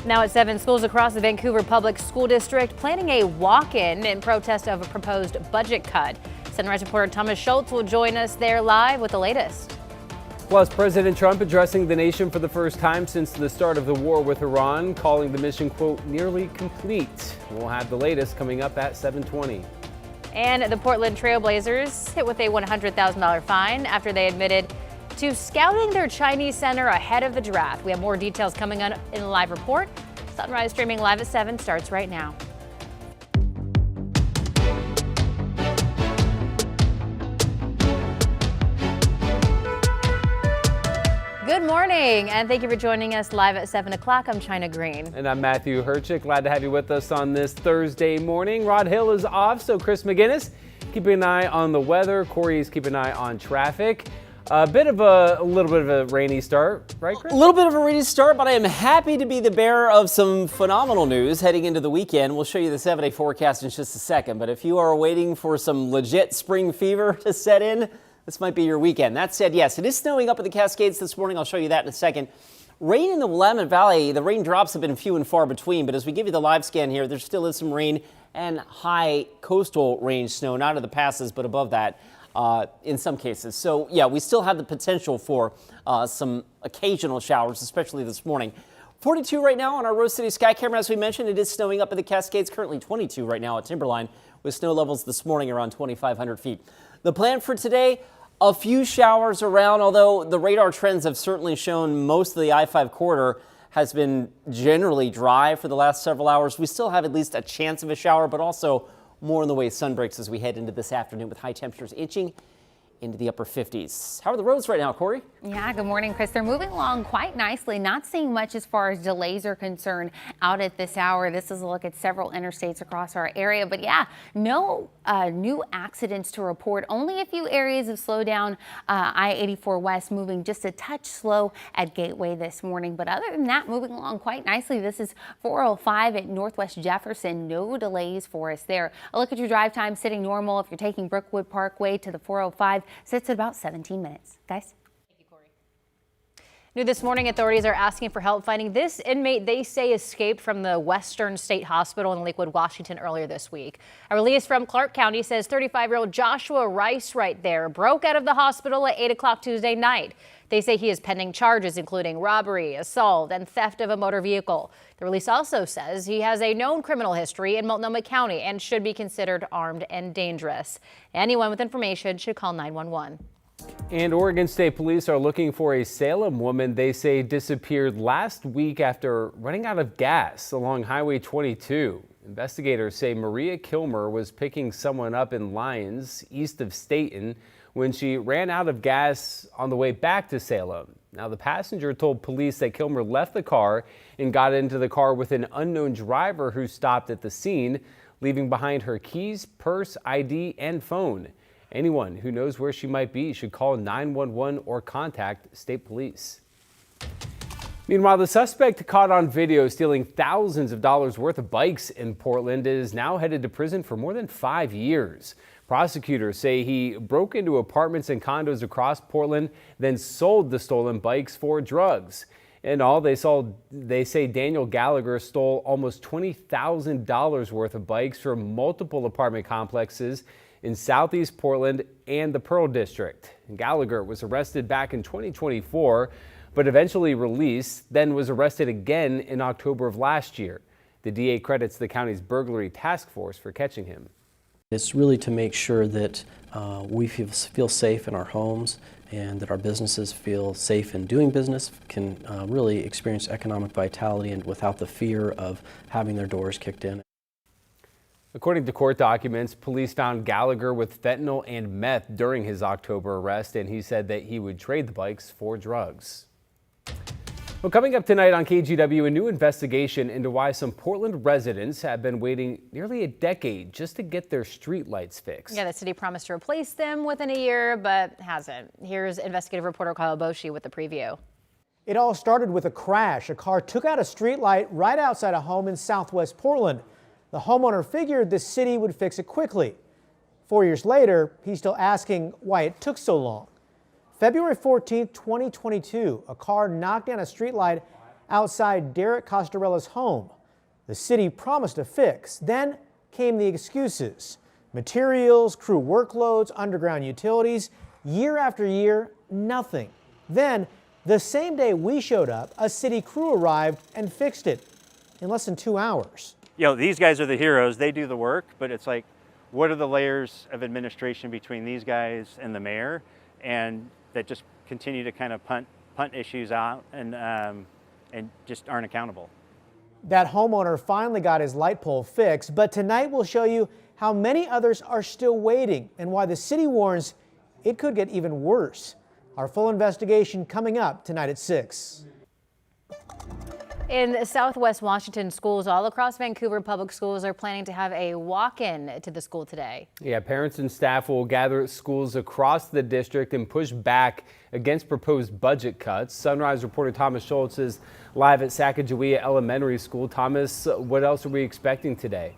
Now at 7, schools across the Vancouver Public School District planning a walk-in in protest of a proposed budget cut. Sunrise reporter Thomas Schultz will join us there live with the latest. Plus, President Trump addressing the nation for the first time since the start of the war with Iran, calling the mission, quote, nearly complete. We'll have the latest coming up at 7:20. And the Portland Trailblazers hit with a $100,000 fine after they admitted to scouting their Chinese center ahead of the draft. We have more details coming on in the live report. Sunrise streaming live at 7 starts right now. Good morning, and thank you for joining us live at 7 o'clock. I'm China Green. And I'm Matthew Herchick. Glad to have you with us on this Thursday morning. Rod Hill is off, so Chris McGinnis keeping an eye on the weather. Corey's keeping an eye on traffic. A little bit of a rainy start, right, Chris? A little bit of a rainy start, but I am happy to be the bearer of some phenomenal news heading into the weekend. We'll show you the 7-day forecast in just a second, but if you are waiting for some legit spring fever to set in, this might be your weekend. That said, yes, it is snowing up in the Cascades this morning. I'll show you that in a second. Rain in the Willamette Valley, the raindrops have been few and far between, but as we give you the live scan here, there still is some rain and high coastal range snow, not at the passes, but above that. In some cases. So yeah, we still have the potential for some occasional showers, especially this morning. 42 right now on our Rose City sky camera. As we mentioned, it is snowing up in the Cascades. Currently 22 right now at Timberline, with snow levels this morning around 2,500 feet. The plan for today, a few showers around, although the radar trends have certainly shown most of the I-5 corridor has been generally dry for the last several hours. We still have at least a chance of a shower, but also more in the way of sun breaks as we head into this afternoon with high temperatures inching into the upper 50s. How are the roads right now, Corey? Yeah, good morning, Chris. They're moving along quite nicely. Not seeing much as far as delays are concerned out at this hour. This is a look at several interstates across our area. But yeah, no new accidents to report. Only a few areas of slowdown. I-84 West moving just a touch slow at Gateway this morning. But other than that, moving along quite nicely. This is 405 at Northwest Jefferson. No delays for us there. A look at your drive time sitting normal if you're taking Brookwood Parkway to the 405. Sits at about 17 minutes. Guys? Thank you, Corey. New this morning, authorities are asking for help finding this inmate they say escaped from the Western State Hospital in Lakewood, Washington earlier this week. A release from Clark County says 35-year-old Joshua Rice right there broke out of the hospital at 8 o'clock Tuesday night. They say he is pending charges including robbery, assault, and theft of a motor vehicle. The release also says he has a known criminal history in Multnomah County and should be considered armed and dangerous. Anyone with information should call 911. And Oregon State Police are looking for a Salem woman they say disappeared last week after running out of gas along Highway 22. Investigators say Maria Kilmer was picking someone up in Lyons, east of Staten, when she ran out of gas on the way back to Salem. Now, the passenger told police that Kilmer left the car and got into the car with an unknown driver who stopped at the scene, leaving behind her keys, purse, ID, and phone. Anyone who knows where she might be should call 911 or contact state police. Meanwhile, the suspect caught on video stealing thousands of dollars worth of bikes in Portland is now headed to prison for more than 5 years. Prosecutors say he broke into apartments and condos across Portland, then sold the stolen bikes for drugs. In all, they say Daniel Gallagher stole almost $20,000 worth of bikes from multiple apartment complexes in Southeast Portland and the Pearl District. Gallagher was arrested back in 2024, but eventually released, then was arrested again in October of last year. The DA credits the county's burglary task force for catching him. It's really to make sure that we feel safe in our homes and that our businesses feel safe in doing business, can really experience economic vitality and without the fear of having their doors kicked in. According to court documents, police found Gallagher with fentanyl and meth during his October arrest, and he said that he would trade the bikes for drugs. Well, coming up tonight on KGW, a new investigation into why some Portland residents have been waiting nearly a decade just to get their street lights fixed. Yeah, the city promised to replace them within a year, but hasn't. Here's investigative reporter Kyle Boshi with the preview. It all started with a crash. A car took out a street light right outside a home in southwest Portland. The homeowner figured the city would fix it quickly. 4 years later, he's still asking why it took so long. February 14, 2022, a car knocked down a streetlight outside Derek Costarella's home. The city promised a fix. Then came the excuses. Materials, crew workloads, underground utilities. Year after year, nothing. Then, the same day we showed up, a city crew arrived and fixed it in less than 2 hours. You know, these guys are the heroes. They do the work, but it's like, what are the layers of administration between these guys and the mayor, and that just continue to kind of punt issues out and just aren't accountable. That homeowner finally got his light pole fixed, but tonight we'll show you how many others are still waiting and why the city warns it could get even worse. Our full investigation coming up tonight at 6. In Southwest Washington, schools all across Vancouver public schools are planning to have a walk-in to the school today. Yeah, parents and staff will gather at schools across the district and push back against proposed budget cuts. Sunrise reporter Thomas Schultz is live at Sacagawea Elementary School. Thomas, what else are we expecting today?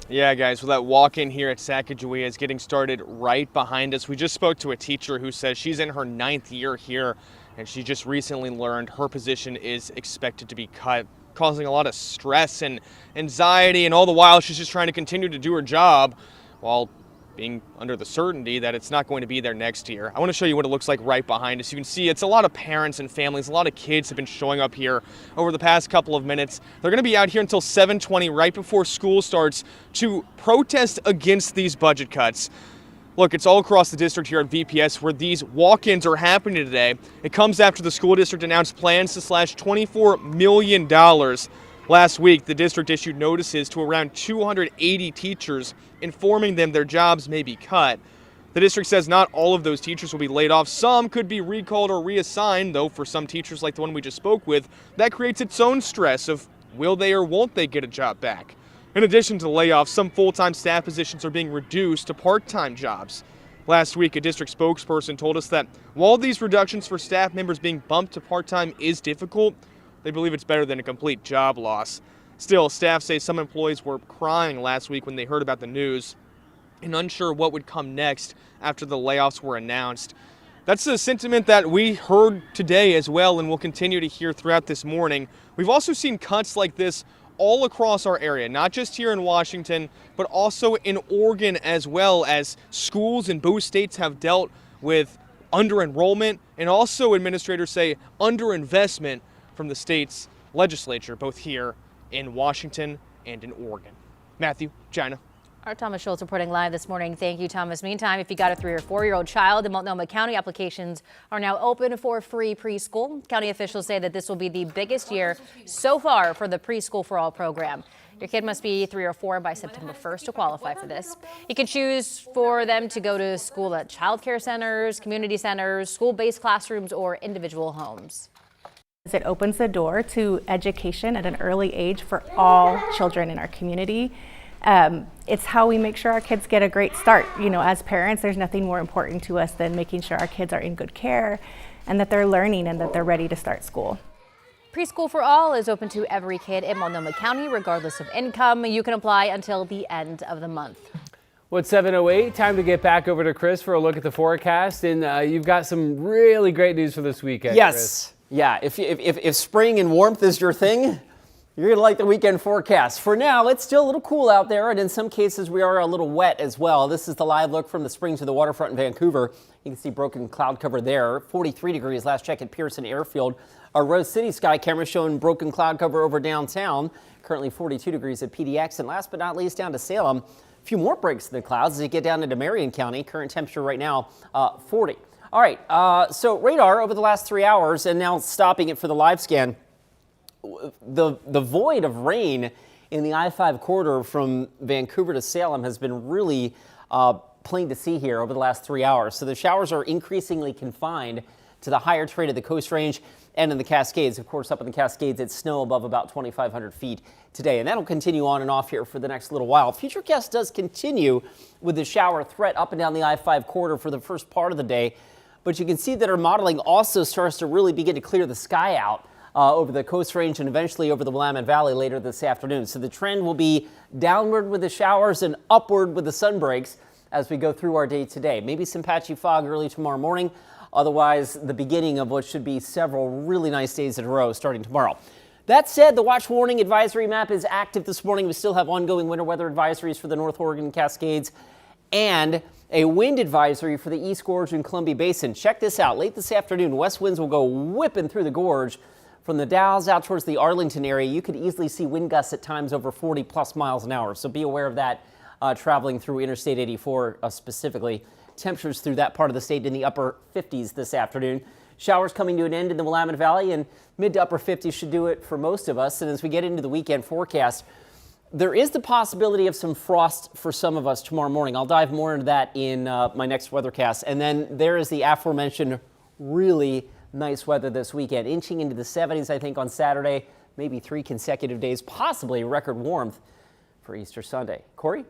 Yeah, guys, well, that walk-in here at Sacagawea is getting started right behind us. We just spoke to a teacher who says she's in her 9th year here, and she just recently learned her position is expected to be cut, causing a lot of stress and anxiety, and all the while she's just trying to continue to do her job while being under the certainty that it's not going to be there next year. I want to show you what it looks like right behind us. You can see it's a lot of parents and families, a lot of kids have been showing up here over the past couple of minutes. They're going to be out here until 7:20 right before school starts to protest against these budget cuts. Look, it's all across the district here at VPS where these walk-ins are happening today. It comes after the school district announced plans to slash $24 million. Last week, the district issued notices to around 280 teachers, informing them their jobs may be cut. The district says not all of those teachers will be laid off. Some could be recalled or reassigned, though for some teachers like the one we just spoke with, that creates its own stress of will they or won't they get a job back. In addition to layoffs, some full-time staff positions are being reduced to part-time jobs. Last week, a district spokesperson told us that while these reductions for staff members being bumped to part-time is difficult, they believe it's better than a complete job loss. Still, staff say some employees were crying last week when they heard about the news and unsure what would come next after the layoffs were announced. That's a sentiment that we heard today as well and will continue to hear throughout this morning. We've also seen cuts like this all across our area, not just here in Washington, but also in Oregon as well, as schools in both states have dealt with under-enrollment and also administrators say under-investment from the state's legislature, both here in Washington and in Oregon. Matthew, China. Our Thomas Schultz reporting live this morning. Thank you, Thomas. Meantime, if you got a 3 or 4-year-old child, the Multnomah County applications are now open for free preschool. County officials say that this will be the biggest year so far for the Preschool for All program. Your kid must be 3 or 4 by September 1st to qualify for this. You can choose for them to go to school at child care centers, community centers, school-based classrooms, or individual homes. It opens the door to education at an early age for all children in our community. It's how we make sure our kids get a great start. You know, as parents, there's nothing more important to us than making sure our kids are in good care and that they're learning and that they're ready to start school. Preschool for All is open to every kid in Multnomah County, regardless of income. You can apply until the end of the month. Well, it's 7:08. Time to get back over to Chris for a look at the forecast. And you've got some really great news for this weekend, Yes. Chris. Yeah, if spring and warmth is your thing, you're going to like the weekend forecast. For now, it's still a little cool out there, and in some cases we are a little wet as well. This is the live look from the spring to the waterfront in Vancouver. You can see broken cloud cover there. 43 degrees last check at Pearson Airfield. Our Rose City sky camera showing broken cloud cover over downtown. Currently 42 degrees at PDX. And last but not least, down to Salem. A few more breaks in the clouds as you get down into Marion County. Current temperature right now, 40. All right, so radar over the last 3 hours, and now stopping it for the live scan. The void of rain in the I-5 corridor from Vancouver to Salem has been really plain to see here over the last 3 hours. So the showers are increasingly confined to the higher terrain of the Coast Range and in the Cascades. Of course, up in the Cascades, it's snow above about 2,500 feet today, and that'll continue on and off here for the next little while. Futurecast does continue with the shower threat up and down the I-5 corridor for the first part of the day. But you can see that our modeling also starts to really begin to clear the sky out over the Coast Range and eventually over the Willamette Valley later this afternoon. So the trend will be downward with the showers and upward with the sun breaks as we go through our day today. Maybe some patchy fog early tomorrow morning. Otherwise, the beginning of what should be several really nice days in a row starting tomorrow. That said, the watch warning advisory map is active this morning. We still have ongoing winter weather advisories for the North Oregon Cascades and a wind advisory for the East Gorge and Columbia Basin. Check this out. Late this afternoon, west winds will go whipping through the gorge. From the Dalles out towards the Arlington area, you could easily see wind gusts at times over 40+ miles an hour. So be aware of that traveling through Interstate 84 specifically. Temperatures through that part of the state in the upper 50s this afternoon. Showers coming to an end in the Willamette Valley, and mid to upper 50s should do it for most of us. And as we get into the weekend forecast, there is the possibility of some frost for some of us tomorrow morning. I'll dive more into that in my next weathercast. And then there is the aforementioned really nice weather this weekend, inching into the 70s, I think, on Saturday, maybe 3 consecutive days, possibly record warmth for Easter Sunday. Corey?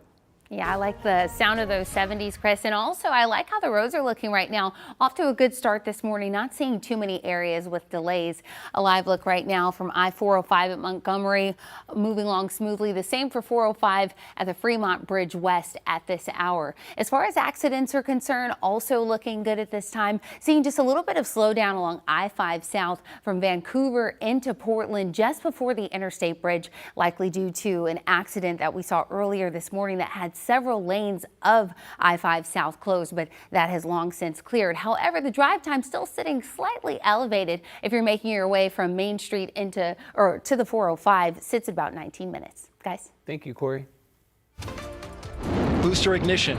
Yeah, I like the sound of those 70s, Chris. And also, I like how the roads are looking right now. Off to a good start this morning. Not seeing too many areas with delays. A live look right now from I-405 at Montgomery, moving along smoothly. The same for 405 at the Fremont Bridge West at this hour. As far as accidents are concerned, also looking good at this time. Seeing just a little bit of slowdown along I-5 South from Vancouver into Portland just before the Interstate Bridge, likely due to an accident that we saw earlier this morning that had several lanes of I-5 South closed, but that has long since cleared. However, the drive time still sitting slightly elevated if you're making your way from Main Street into or to the 405. Sits at about 19 minutes. Guys. Thank you, Corey. Booster ignition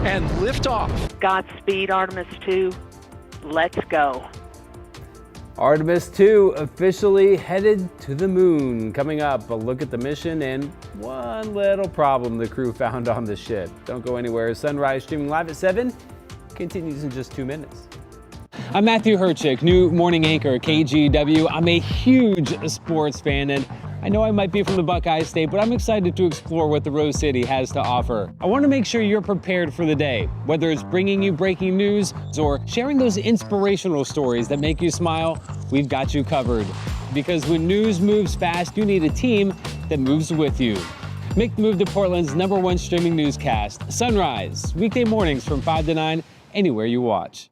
and liftoff. Godspeed, Artemis II. Let's go. Artemis II officially headed to the moon. Coming up, a look at the mission and one little problem the crew found on the ship. Don't go anywhere. Sunrise streaming live at 7 continues in just 2 minutes. I'm Matthew Herchick, new morning anchor at KGW. I'm a huge sports fan, and I know I might be from the Buckeye State, but I'm excited to explore what the Rose City has to offer. I want to make sure you're prepared for the day, whether it's bringing you breaking news or sharing those inspirational stories that make you smile. We've got you covered. Because when news moves fast, you need a team that moves with you. Make the move to Portland's #1 streaming newscast, Sunrise, weekday mornings from 5 to 9, anywhere you watch.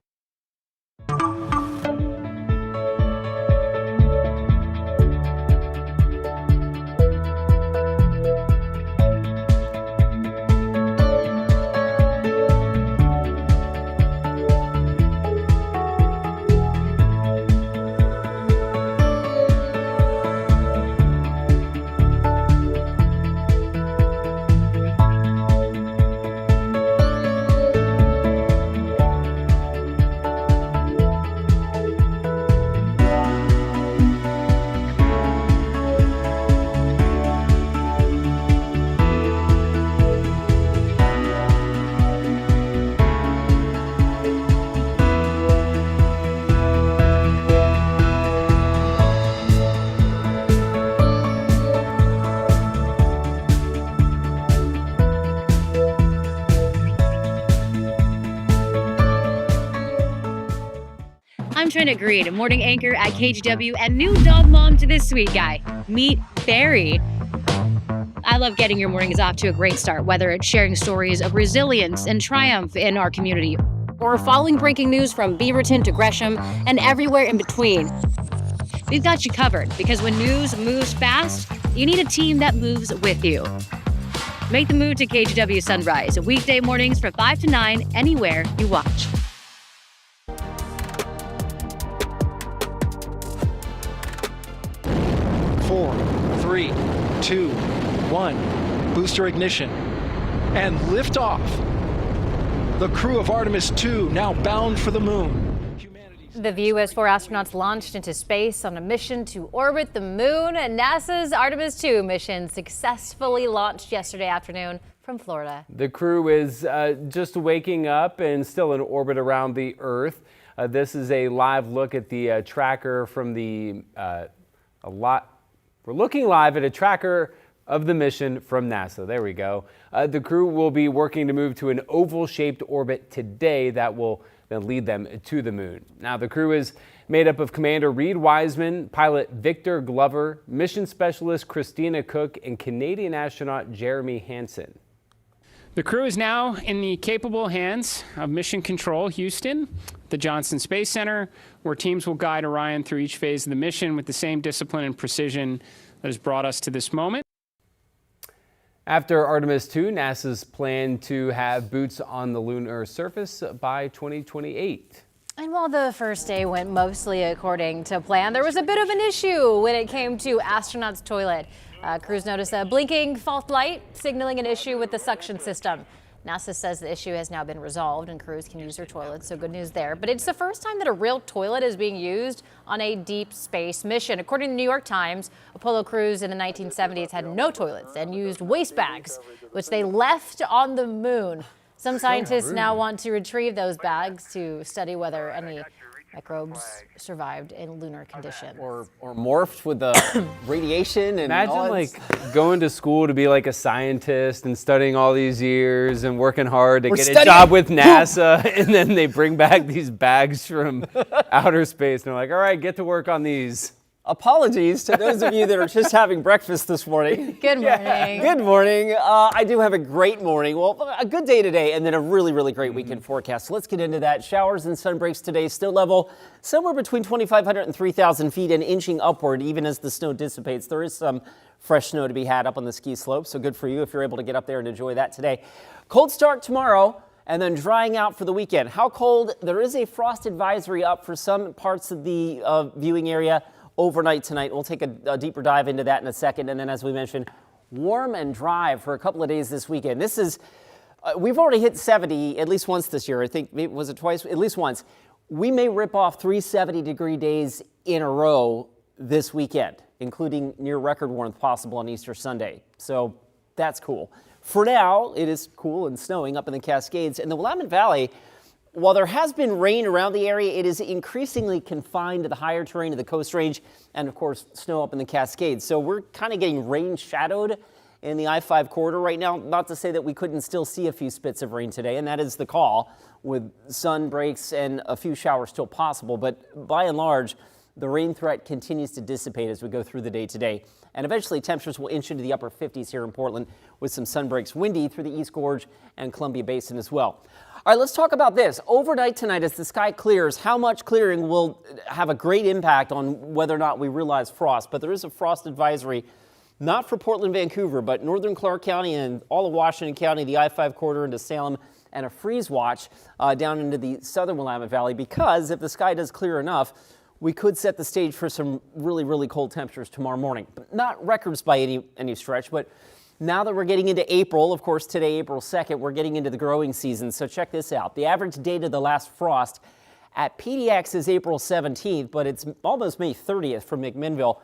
I'm Trina Greed, a morning anchor at KGW and new dog mom to this sweet guy. Meet Barry. I love getting your mornings off to a great start, whether it's sharing stories of resilience and triumph in our community, or following breaking news from Beaverton to Gresham and everywhere in between. We've got you covered, because when news moves fast, you need a team that moves with you. Make the move to KGW Sunrise, weekday mornings from 5 to 9, anywhere you watch. 4, 3, 2, 1. Booster ignition and liftoff. The crew of Artemis II now bound for the moon. The view as 4 astronauts launched into space on a mission to orbit the moon. NASA's Artemis II mission successfully launched yesterday afternoon from Florida. The crew is just waking up and still in orbit around the Earth. This is a live look at the tracker from the We're looking live at a tracker of the mission from NASA. There we go. The crew will be working to move to an oval-shaped orbit today that will then lead them to the moon. Now, the crew is made up of Commander Reed Wiseman, pilot Victor Glover, mission specialist Christina Cook, and Canadian astronaut Jeremy Hansen. The crew is now in the capable hands of Mission Control Houston. the Johnson Space Center, where teams will guide Orion through each phase of the mission with the same discipline and precision that has brought us to this moment. After Artemis II, NASA's plan to have boots on the lunar surface by 2028. And while the first day went mostly according to plan, there was a bit of an issue when it came to astronauts' toilet. Crews noticed a blinking fault light signaling an issue with the suction system. NASA says the issue has now been resolved and crews can use their toilets, so good news there. But it's the first time that a real toilet is being used on a deep space mission. According to the New York Times, Apollo crews in the 1970s had no toilets and used waste bags, which they left on the moon. Some scientists now want to retrieve those bags to study whether any microbes survived in lunar conditions. Or morphed with the radiation and Imagine all like going to school to be like a scientist and studying all these years and working hard to We're get a studying job with NASA, and then they bring back these bags from outer space and they're like, all right, get to work on these. Apologies to those of you that are just having breakfast this morning. Good morning. Good morning. I do have a great morning. Well, a good day today and then a really, really great weekend forecast. So let's get into that. Showers and sun breaks today, still level somewhere between 2,500 and 3,000 feet and inching upward even as the snow dissipates. There is some fresh snow to be had up on the ski slope, so good for you if you're able to get up there and enjoy that today. Cold start tomorrow and then drying out for the weekend. How cold? There is a frost advisory up for some parts of the viewing area overnight tonight. We'll take a deeper dive into that in a second. And then, as we mentioned, warm and dry for a couple of days this weekend. This is, we've already hit 70 at least once this year. I think, was it twice? At least once. We may rip off 3 70-degree days in a row this weekend, including near record warmth possible on Easter Sunday. So that's cool. For now, it is cool and snowing up in the Cascades. In the Willamette Valley, while there has been rain around the area, it is increasingly confined to the higher terrain of the Coast Range and, of course, snow up in the Cascades. So we're kind of getting rain shadowed in the I-5 corridor right now. Not to say that we couldn't still see a few spits of rain today, and that is the call, with sun breaks and a few showers still possible. But by and large, the rain threat continues to dissipate as we go through the day today. And eventually, temperatures will inch into the upper 50s here in Portland with some sun breaks, windy through the East Gorge and Columbia Basin as well. All right, let's talk about this. Overnight tonight, as the sky clears, how much clearing will have a great impact on whether or not we realize frost. But there is a frost advisory, not for Portland, Vancouver, but northern Clark County and all of Washington County, the I-5 corridor into Salem, and a freeze watch down into the southern Willamette Valley, because if the sky does clear enough, we could set the stage for some really, really cold temperatures tomorrow morning. Not records by any stretch, but now that we're getting into April, of course, today, April 2nd, we're getting into the growing season. So check this out. The average date of the last frost at PDX is April 17th, but it's almost May 30th for McMinnville.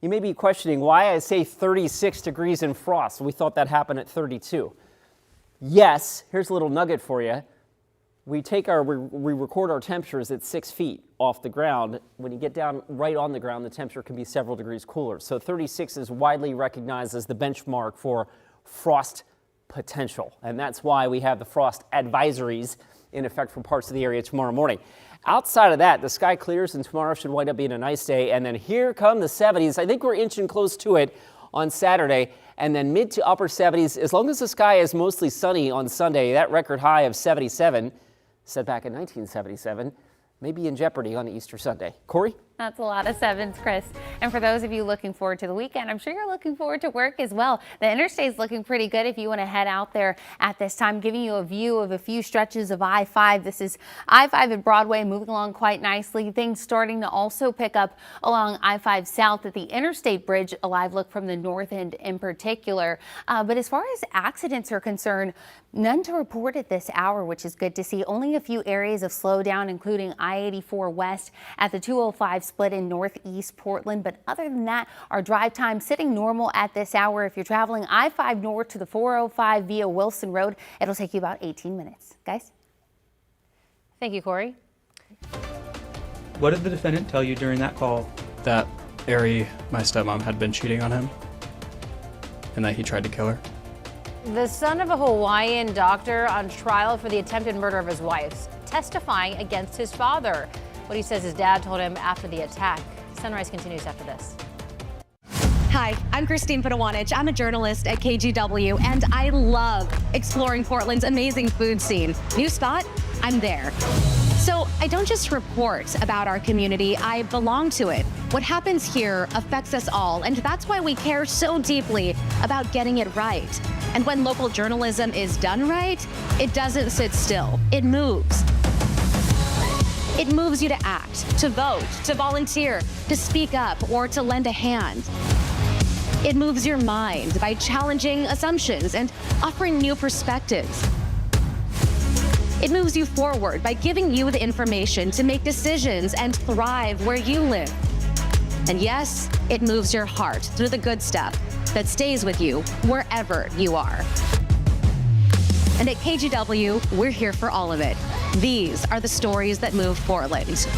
You may be questioning why I say 36 degrees in frost. We thought that happened at 32. Yes, here's a little nugget for you. We record our temperatures at 6 feet off the ground. When you get down right on the ground, the temperature can be several degrees cooler. So 36 is widely recognized as the benchmark for frost potential. And that's why we have the frost advisories in effect for parts of the area tomorrow morning. Outside of that, the sky clears and tomorrow should wind up being a nice day. And then here come the 70s. I think we're inching close to it on Saturday. And then mid to upper 70s, as long as the sky is mostly sunny on Sunday. That record high of 77, set back in 1977, may be in jeopardy on Easter Sunday. Corey? That's a lot of sevens, Chris. And for those of you looking forward to the weekend, I'm sure you're looking forward to work as well. The interstate's looking pretty good if you want to head out there at this time, giving you a view of a few stretches of I-5. This is I-5 at Broadway, moving along quite nicely. Things starting to also pick up along I-5 South at the Interstate Bridge, a live look from the north end in particular. But as far as accidents are concerned, none to report at this hour, which is good to see. Only a few areas of slowdown, including I-84 West at the 205 split in northeast Portland. But other than that, our drive time sitting normal at this hour. If you're traveling I-5 north to the 405 via Wilson Road, it'll take you about 18 minutes. Guys? Thank you, Corey. What did the defendant tell you during that call? That Ari, my stepmom, had been cheating on him and that he tried to kill her. The son of a Hawaiian doctor on trial for the attempted murder of his wife, testifying against his father. What he says his dad told him after the attack. Sunrise continues after this. Hi, I'm Christine Padawanich. I'm a journalist at KGW, and I love exploring Portland's amazing food scene. New spot? I'm there. So I don't just report about our community, I belong to it. What happens here affects us all, and that's why we care so deeply about getting it right. And when local journalism is done right, it doesn't sit still, it moves. It moves you to act, to vote, to volunteer, to speak up, or to lend a hand. It moves your mind by challenging assumptions and offering new perspectives. It moves you forward by giving you the information to make decisions and thrive where you live. And yes, it moves your heart through the good stuff that stays with you wherever you are. And at KGW, we're here for all of it. These are the stories that move Portland.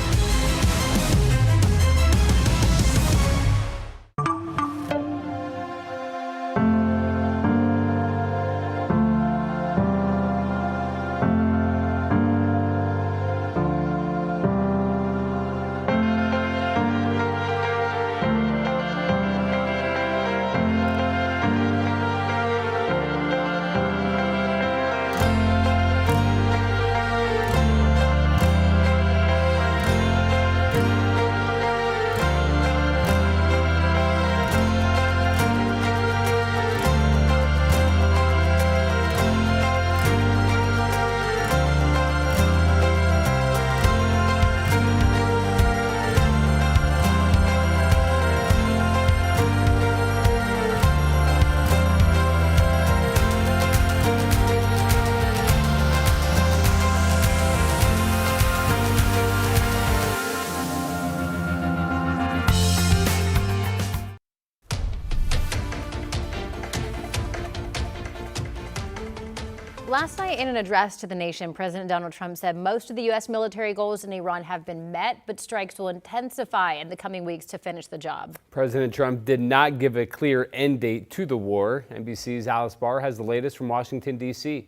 Last night, in an address to the nation, President Donald Trump said most of the U.S. military goals in Iran have been met, but strikes will intensify in the coming weeks to finish the job. President Trump did not give a clear end date to the war. NBC's Alice Barr has the latest from Washington, D.C.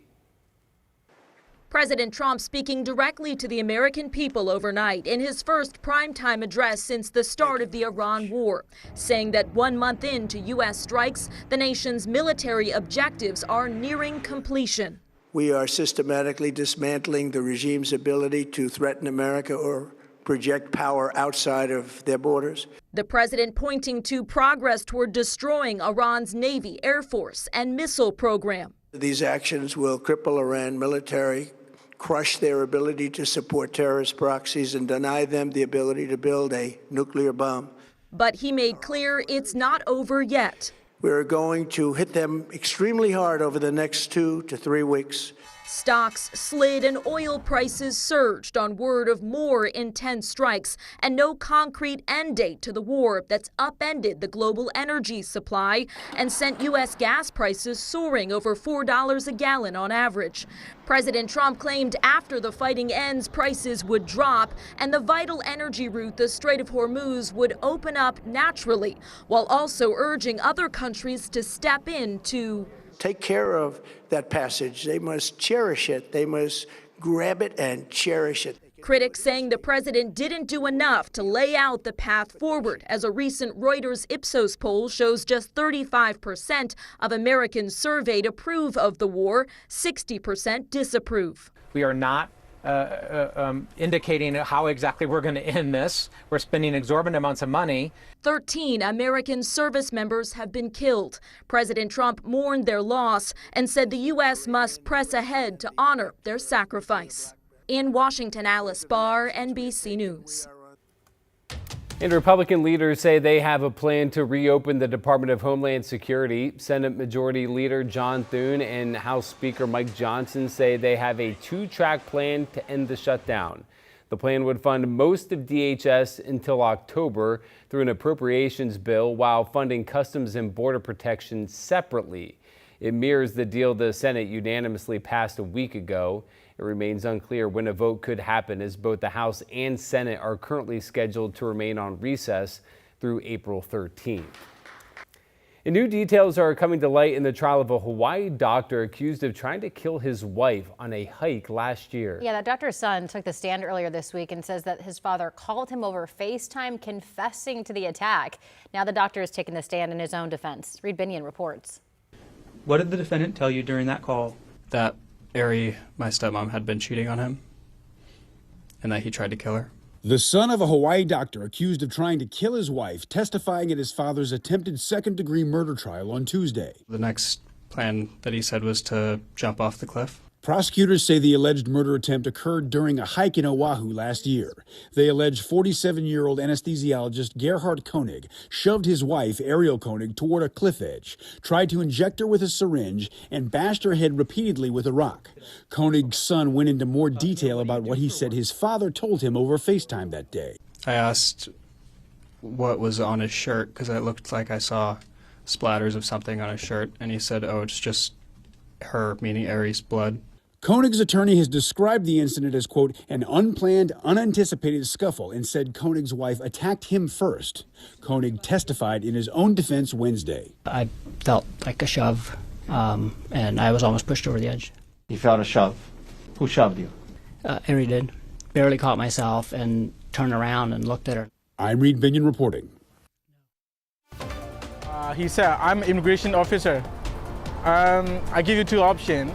President Trump speaking directly to the American people overnight in his first primetime address since the start of the Iran war, saying that 1 month into U.S. strikes, the nation's military objectives are nearing completion. We are systematically dismantling the regime's ability to threaten America or project power outside of their borders. The president pointing to progress toward destroying Iran's Navy, Air Force, and missile program. These actions will cripple Iran military, crush their ability to support terrorist proxies, and deny them the ability to build a nuclear bomb. But he made clear it's not over yet. We're going to hit them extremely hard over the next 2 to 3 weeks. Stocks slid and oil prices surged on word of more intense strikes and no concrete end date to the war that's upended the global energy supply and sent U.S. gas prices soaring over $4 a gallon on average. President Trump claimed after the fighting ends, prices would drop and the vital energy route, the Strait of Hormuz, would open up naturally, while also urging other countries to step in to take care of that passage. They must cherish it. They must grab it and cherish it. Critics saying the president didn't do enough to lay out the path forward, as a recent Reuters Ipsos poll shows just 35% of Americans surveyed approve of the war, 60% disapprove. We are not indicating how exactly we're going to end this. We're spending exorbitant amounts of money. 13 American service members have been killed. President Trump mourned their loss and said the U.S. must press ahead to honor their sacrifice. In Washington, Alice Barr, NBC News. And Republican leaders say they have a plan to reopen the Department of Homeland Security. Senate Majority Leader John Thune and House Speaker Mike Johnson say they have a two-track plan to end the shutdown. The plan would fund most of DHS until October through an appropriations bill, while funding Customs and Border Protection separately. It mirrors the deal the Senate unanimously passed a week ago. It remains unclear when a vote could happen, as both the House and Senate are currently scheduled to remain on recess through April 13th. And new details are coming to light in the trial of a Hawaii doctor accused of trying to kill his wife on a hike last year. Yeah, that doctor's son took the stand earlier this week and says that his father called him over FaceTime confessing to the attack. Now the doctor is taking the stand in his own defense. Reed Binion reports. What did the defendant tell you during that call? That Ari, my stepmom, had been cheating on him. and that he tried to kill her. The son of a Hawaii doctor accused of trying to kill his wife, testifying at his father's attempted second-degree murder trial on Tuesday. The next plan that he said was to jump off the cliff. Prosecutors say the alleged murder attempt occurred during a hike in Oahu last year. They allege 47-year-old anesthesiologist Gerhard Koenig shoved his wife, Ariel Koenig, toward a cliff edge, tried to inject her with a syringe, and bashed her head repeatedly with a rock. Koenig's son went into more detail about what he said his father told him over FaceTime that day. I asked what was on his shirt because it looked like I saw splatters of something on his shirt, and he said, oh, it's just her, meaning Aries' blood. Koenig's attorney has described the incident as, quote, an unplanned, unanticipated scuffle and said Koenig's wife attacked him first. Koenig testified in his own defense Wednesday. I felt like a shove, and I was almost pushed over the edge. You felt a shove? Who shoved you? Ari did. Barely caught myself and turned around and looked at her. I'm Reed Binion reporting. He said, I'm an immigration officer. I give you two options.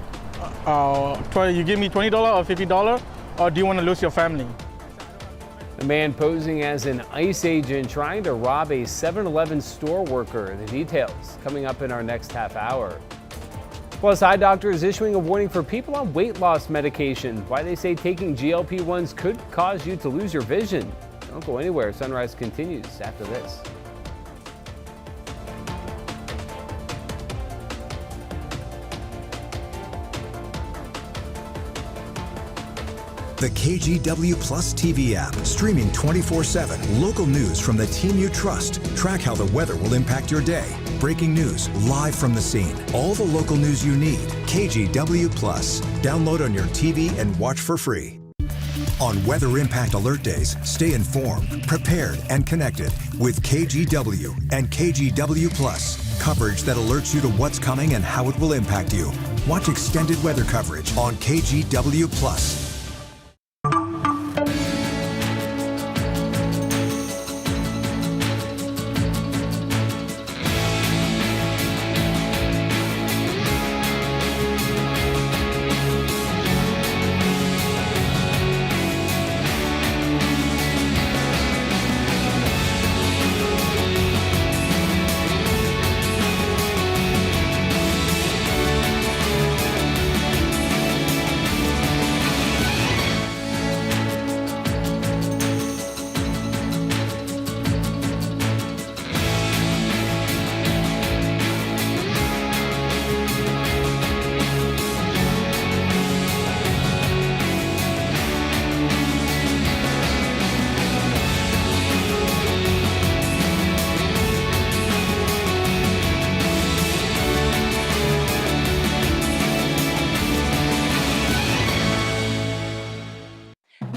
You give me $20 or $50, or do you want to lose your family? The man posing as an ICE agent trying to rob a 7-Eleven store worker. The details coming up in our next half hour. Plus, eye doctor is issuing a warning for people on weight loss medication. Why they say taking GLP-1s could cause you to lose your vision. Don't go anywhere. Sunrise continues after this. The KGW Plus TV app, streaming 24/7. Local news from the team you trust. Track how the weather will impact your day. Breaking news live from the scene. All the local news you need. KGW Plus. Download on your TV and watch for free. On Weather Impact Alert Days, stay informed, prepared, and connected with KGW and KGW Plus. Coverage that alerts you to what's coming and how it will impact you. Watch extended weather coverage on KGW Plus.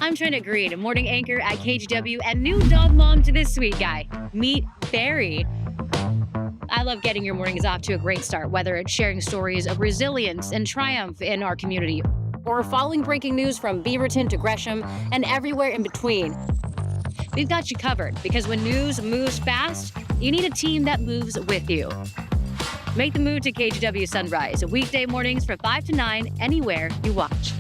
I'm Trina Green, a morning anchor at KGW and new dog mom to this sweet guy. Meet Barry. I love getting your mornings off to a great start, whether it's sharing stories of resilience and triumph in our community, or following breaking news from Beaverton to Gresham and everywhere in between. We've got you covered, because when news moves fast, you need a team that moves with you. Make the move to KGW Sunrise, weekday mornings from 5 to 9, anywhere you watch.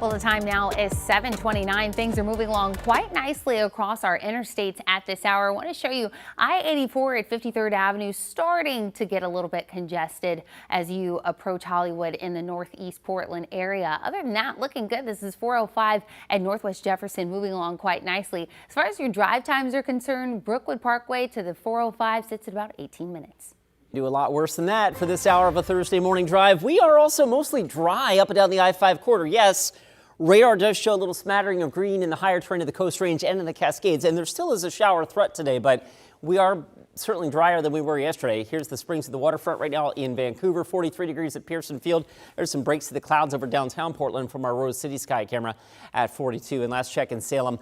Well, the time now is 7:29. Things are moving along quite nicely across our interstates at this hour. I want to show you I-84 at 53rd Avenue starting to get a little bit congested as you approach Hollywood in the northeast Portland area. Other than that, looking good. This is 405 at Northwest Jefferson, moving along quite nicely. As far as your drive times are concerned, Brookwood Parkway to the 405 sits at about 18 minutes. Do a lot worse than that for this hour of a Thursday morning drive. We are also mostly dry up and down the I-5 corridor. Yes, radar does show a little smattering of green in the higher terrain of the Coast Range and in the Cascades, and there still is a shower threat today, but we are certainly drier than we were yesterday. Here's the Springs to the waterfront right now in Vancouver, 43 degrees at Pearson Field. There's some breaks to the clouds over downtown Portland from our Rose City Sky camera at 42. And last check in Salem,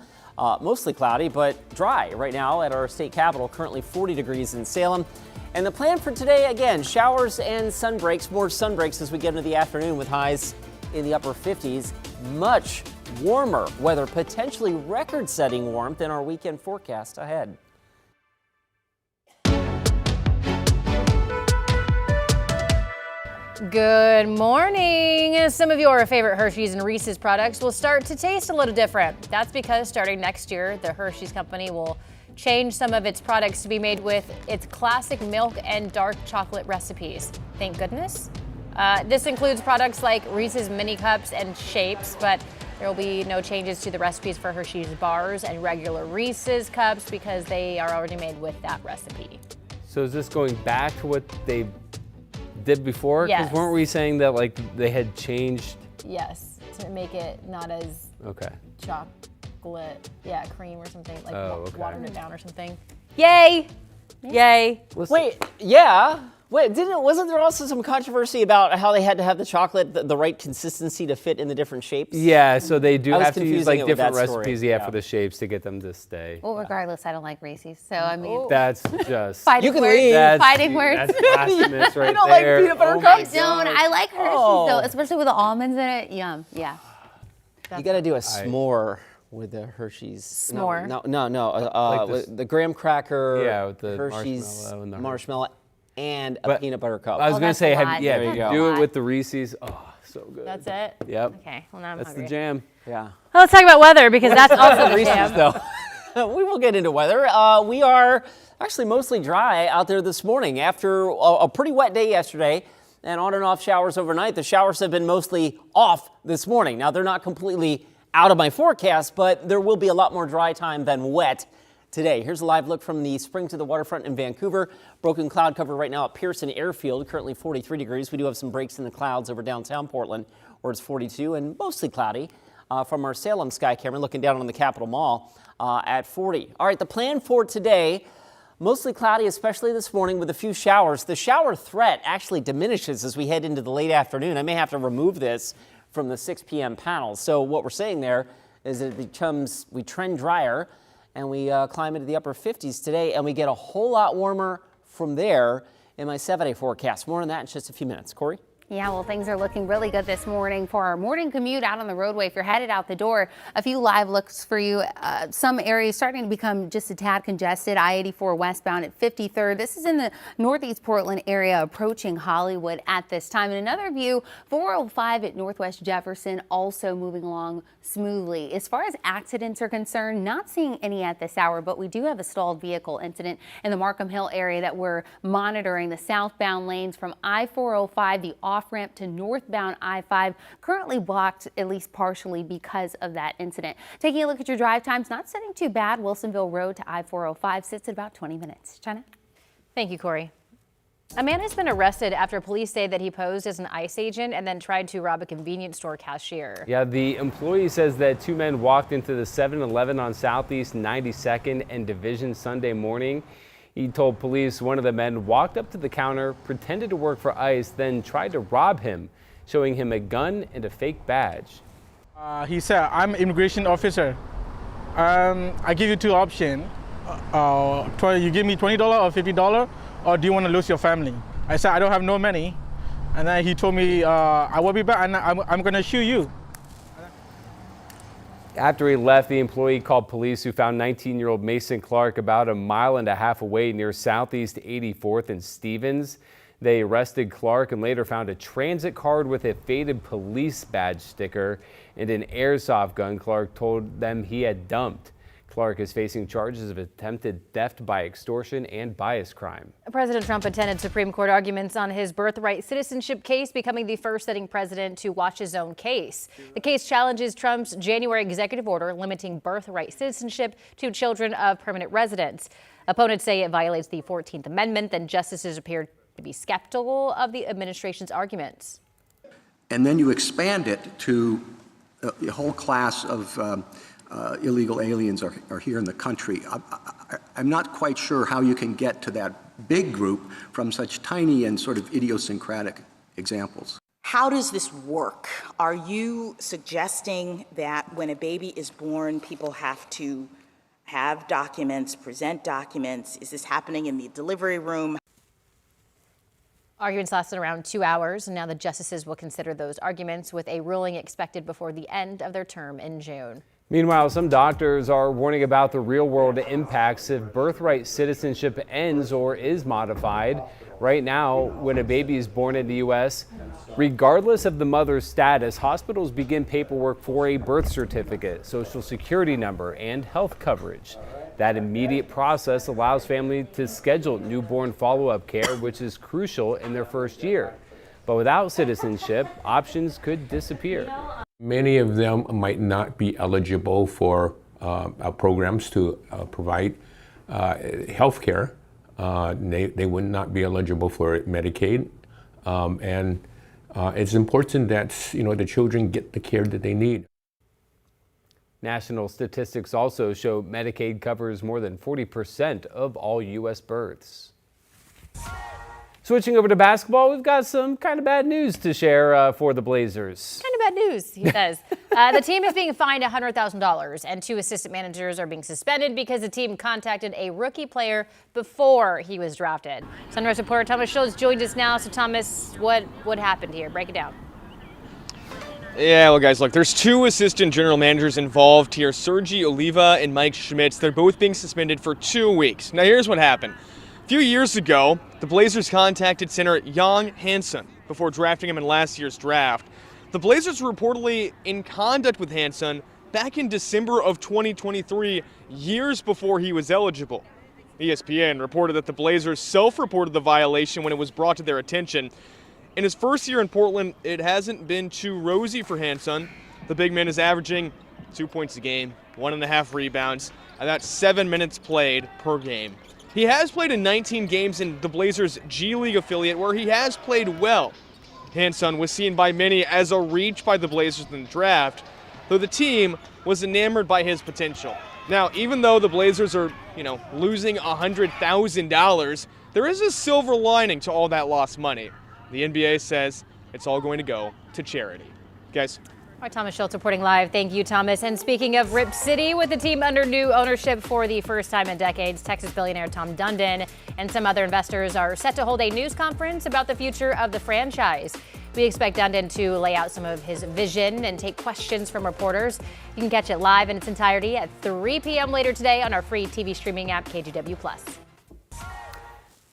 mostly cloudy, but dry right now at our state capitol, currently 40 degrees in Salem. And the plan for today, again, showers and sun breaks, more sun breaks as we get into the afternoon with highs in the upper 50s. Much warmer weather, potentially record-setting warmth in our weekend forecast ahead. Good morning. Some of your favorite Hershey's and Reese's products will start to taste a little different. That's because starting next year, the Hershey's company will change some of its products to be made with its classic milk and dark chocolate recipes. Thank goodness. This includes products like Reese's mini cups and shapes, but there will be no changes to the recipes for Hershey's bars and regular Reese's cups because they are already made with that recipe. So is this going back to what they did before? Yes. Because weren't we saying that like they had changed? Yes, to make it not as chocolate, cream or something, like watered it down or something. Yay! Yay! Wait, yeah. Wait, wasn't there also some controversy about how they had to have the chocolate the right consistency to fit in the different shapes? Yeah, so they do have to use like confusing it with different that story. recipes, for the shapes to get them to stay. Well, regardless, I don't like Reese's, so I mean. That's just Fighting words. Fighting words. That's blasphemous right I don't there. like peanut butter cups. I don't. I like Hershey's Oh. though, especially with the almonds in it. Yum. Yeah. You got to do a s'more with the Hershey's. S'more? No. Like with the graham cracker. with the Hershey's marshmallow and the marshmallow and a peanut butter cup. I was going to say, There you go. do it with the Reese's. Oh, so good. That's it? Yep. Okay, well now I'm That's hungry. the jam. Yeah. Well, let's talk about weather because that's also the Reese's, jam. though. We will get into weather. We are actually mostly dry out there this morning after a pretty wet day yesterday and on and off showers overnight. The showers have been mostly off this morning. Now, they're not completely out of my forecast, but there will be a lot more dry time than wet today. Here's a live look from the spring to the waterfront in Vancouver. Broken cloud cover right now at Pearson Airfield, currently 43 degrees. We do have some breaks in the clouds over downtown Portland, where it's 42 and mostly cloudy. From our Salem sky camera, looking down on the Capitol Mall at 40. All right, the plan for today, mostly cloudy, especially this morning with a few showers. The shower threat actually diminishes as we head into the late afternoon. I may have to remove this from the 6 p.m. panel. So what we're saying there is that we trend drier and we climb into the upper 50s today, and we get a whole lot warmer from there in my 7-day forecast. More on that in just a few minutes. Corey? Yeah, well, things are looking really good this morning for our morning commute out on the roadway. If you're headed out the door, a few live looks for you. Some areas starting to become just a tad congested. I-84 westbound at 53rd. This is in the northeast Portland area approaching Hollywood at this time. And another view, 405 at Northwest Jefferson, also moving along smoothly. As far as accidents are concerned, not seeing any at this hour, but we do have a stalled vehicle incident in the Markham Hill area that we're monitoring. The southbound lanes from I-405, the off-ramp to northbound I-5, currently blocked at least partially because of that incident. Taking a look at your drive times, not sitting too bad. Wilsonville Road to I-405 sits at about 20 minutes. China? Thank you, Corey. A man has been arrested after police say that he posed as an ICE agent and then tried to rob a convenience store cashier. Yeah, the employee says that two men walked into the 7-Eleven on Southeast 92nd and Division Sunday morning. He told police one of the men walked up to the counter, pretended to work for ICE, then tried to rob him, showing him a gun and a fake badge. He said, I'm an immigration officer. I give you two options. You give me $20 or $50, or do you want to lose your family? I said, I don't have no money. And then he told me, I will be back and I'm going to shoot you. After he left, the employee called police, who found 19-year-old Mason Clark about a mile and a half away near Southeast 84th and Stevens. They arrested Clark and later found a transit card with a faded police badge sticker and an airsoft gun Clark told them he had dumped. Clark is facing charges of attempted theft by extortion and bias crime. President Trump attended Supreme Court arguments on his birthright citizenship case, becoming the first sitting president to watch his own case. The case challenges Trump's January executive order limiting birthright citizenship to children of permanent residents. Opponents say it violates the 14th Amendment, and justices appear to be skeptical of the administration's arguments. And then you expand it to a whole class of illegal aliens are here in the country. I'm not quite sure how you can get to that big group from such tiny and sort of idiosyncratic examples. How does this work? Are you suggesting that when a baby is born, people have to have documents, present documents? Is this happening in the delivery room? Arguments lasted around 2 hours, and now the justices will consider those arguments with a ruling expected before the end of their term in June. Meanwhile, some doctors are warning about the real-world impacts if birthright citizenship ends or is modified. Right now, when a baby is born in the U.S., regardless of the mother's status, hospitals begin paperwork for a birth certificate, social security number, and health coverage. That immediate process allows families to schedule newborn follow-up care, which is crucial in their first year. But without citizenship, options could disappear. Many of them might not be eligible for programs to provide health care. They would not be eligible for Medicaid. And it's important that the children get the care that they need. National statistics also show Medicaid covers more than 40% of all U.S. births. Switching over to basketball, we've got some kind of bad news to share for the Blazers. Kind of bad news, he says. The team is being fined $100,000, and 2 assistant managers are being suspended because the team contacted a rookie player before he was drafted. Sunrise reporter Thomas Schultz joined us now. So, Thomas, what happened here? Break it down. Yeah, well, guys, look, there's 2 assistant general managers involved here, Sergi Oliva and Mike Schmitz. They're both being suspended for 2 weeks. Now, here's what happened. A few years ago, the Blazers contacted center Young Hansen before drafting him in last year's draft. The Blazers were reportedly in contact with Hansen back in December of 2023, years before he was eligible. ESPN reported that the Blazers self-reported the violation when it was brought to their attention. In his first year in Portland, it hasn't been too rosy for Hansen. The big man is averaging 2 points a game, 1.5 rebounds, and that's 7 minutes played per game. He has played in 19 games in the Blazers' G League affiliate, where he has played well. Hansen was seen by many as a reach by the Blazers in the draft, though the team was enamored by his potential. Now, even though the Blazers are, losing $100,000, there is a silver lining to all that lost money. The NBA says it's all going to go to charity. Guys. All right, Thomas Schultz reporting live. Thank you, Thomas. And speaking of Rip City, with the team under new ownership for the first time in decades, Texas billionaire Tom Dundon and some other investors are set to hold a news conference about the future of the franchise. We expect Dundon to lay out some of his vision and take questions from reporters. You can catch it live in its entirety at 3 p.m. later today on our free TV streaming app, KGW+.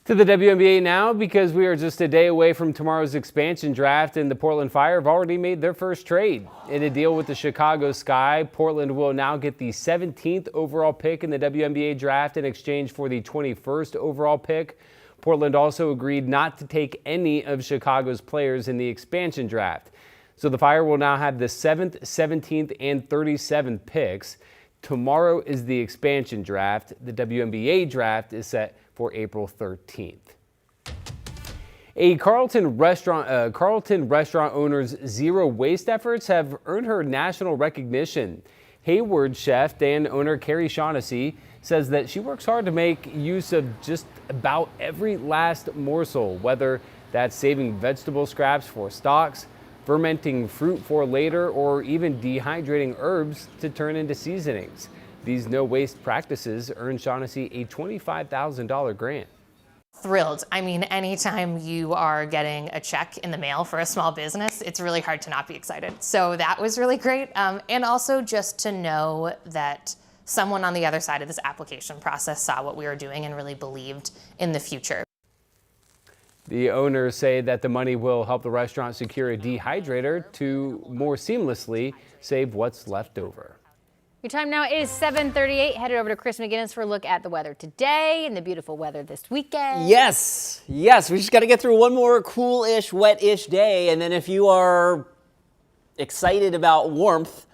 To the WNBA now, because we are just a day away from tomorrow's expansion draft, and the Portland Fire have already made their first trade. In a deal with the Chicago Sky, Portland will now get the 17th overall pick in the WNBA draft in exchange for the 21st overall pick. Portland also agreed not to take any of Chicago's players in the expansion draft. So the Fire will now have the 7th, 17th, and 37th picks. Tomorrow is the expansion draft. The WNBA draft is set for April 13th. A Carlton restaurant owner's zero waste efforts have earned her national recognition. Hayward chef and owner Carrie Shaughnessy says that she works hard to make use of just about every last morsel, whether that's saving vegetable scraps for stocks, fermenting fruit for later, or even dehydrating herbs to turn into seasonings. These no-waste practices earned Shaughnessy a $25,000 grant. Thrilled. I mean, anytime you are getting a check in the mail for a small business, it's really hard to not be excited. So that was really great. And also just to know that someone on the other side of this application process saw what we were doing and really believed in the future. The owners say that the money will help the restaurant secure a dehydrator to more seamlessly save what's left over. Your time now is 7:38. Headed over to Chris McGinnis for a look at the weather today and the beautiful weather this weekend. Yes, we just got to get through one more cool-ish, wet-ish day, and then if you are excited about warmth,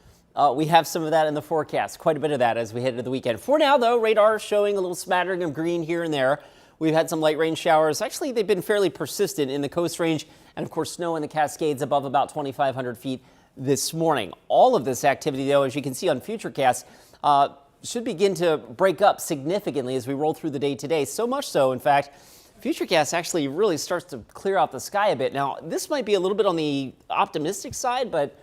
we have some of that in the forecast, quite a bit of that as we head into the weekend. For now, though, radar showing a little smattering of green here and there. We've had some light rain showers. Actually, they've been fairly persistent in the Coast Range, and of course, snow in the Cascades above about 2,500 feet this morning. All of this activity, though, as you can see on Futurecast, should begin to break up significantly as we roll through the day today. So much so, in fact, Futurecast actually really starts to clear out the sky a bit. Now, this might be a little bit on the optimistic side, but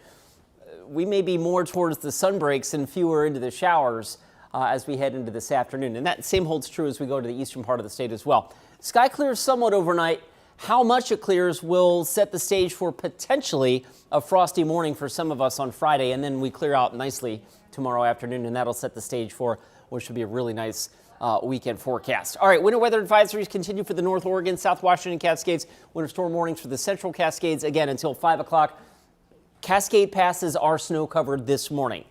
we may be more towards the sun breaks and fewer into the showers as we head into this afternoon. And that same holds true as we go to the eastern part of the state as well. Sky clears somewhat overnight. How much it clears will set the stage for potentially a frosty morning for some of us on Friday, and then we clear out nicely tomorrow afternoon, and that'll set the stage for what should be a really nice weekend forecast. All right, winter weather advisories continue for the North Oregon, South Washington Cascades, winter storm warnings for the Central Cascades again until 5 o'clock. Cascade passes are snow covered this morning.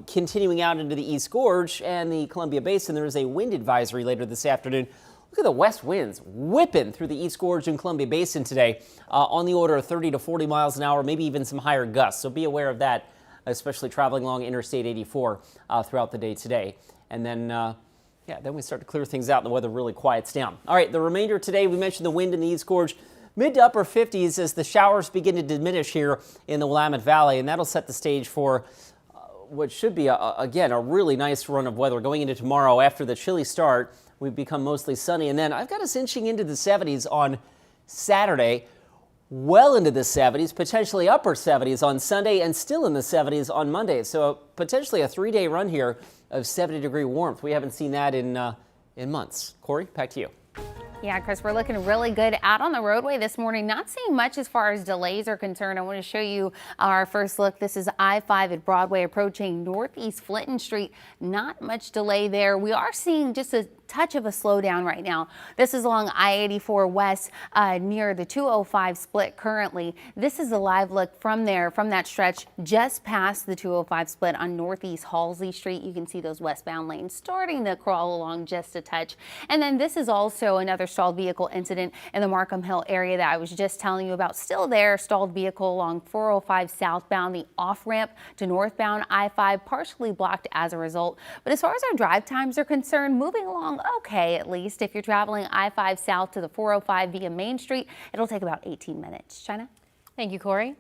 Continuing out into the East Gorge and the Columbia Basin, there is a wind advisory later this afternoon. Look at the west winds whipping through the East Gorge and Columbia Basin today on the order of 30 to 40 miles an hour, maybe even some higher gusts. So be aware of that, especially traveling along Interstate 84 throughout the day today. And then, then we start to clear things out and the weather really quiets down. All right, the remainder today, we mentioned the wind in the East Gorge, mid to upper 50s as the showers begin to diminish here in the Willamette Valley, and that'll set the stage for what should be, again, a really nice run of weather going into tomorrow. After the chilly start, we become mostly sunny, and then I've got us inching into the 70s on Saturday, well into the 70s, potentially upper 70s on Sunday, and still in the 70s on Monday. So potentially a 3-day run here of 70-degree warmth. We haven't seen that in months. Corey, back to you. Yeah, Chris, we're looking really good out on the roadway this morning. Not seeing much as far as delays are concerned. I want to show you our first look. This is I-5 at Broadway approaching Northeast Flinton Street. Not much delay there. We are seeing just a touch of a slowdown right now. This is along I-84 West near the 205 split currently. This is a live look from there, from that stretch just past the 205 split on Northeast Halsey Street. You can see those westbound lanes starting to crawl along just a touch. And then this is also another stalled vehicle incident in the Markham Hill area that I was just telling you about. Still there, stalled vehicle along 405 southbound, the off-ramp to northbound I-5 partially blocked as a result. But as far as our drive times are concerned, moving along okay, at least. If you're traveling I-5 south to the 405 via Main Street, it'll take about 18 minutes. China? Thank you, Corey.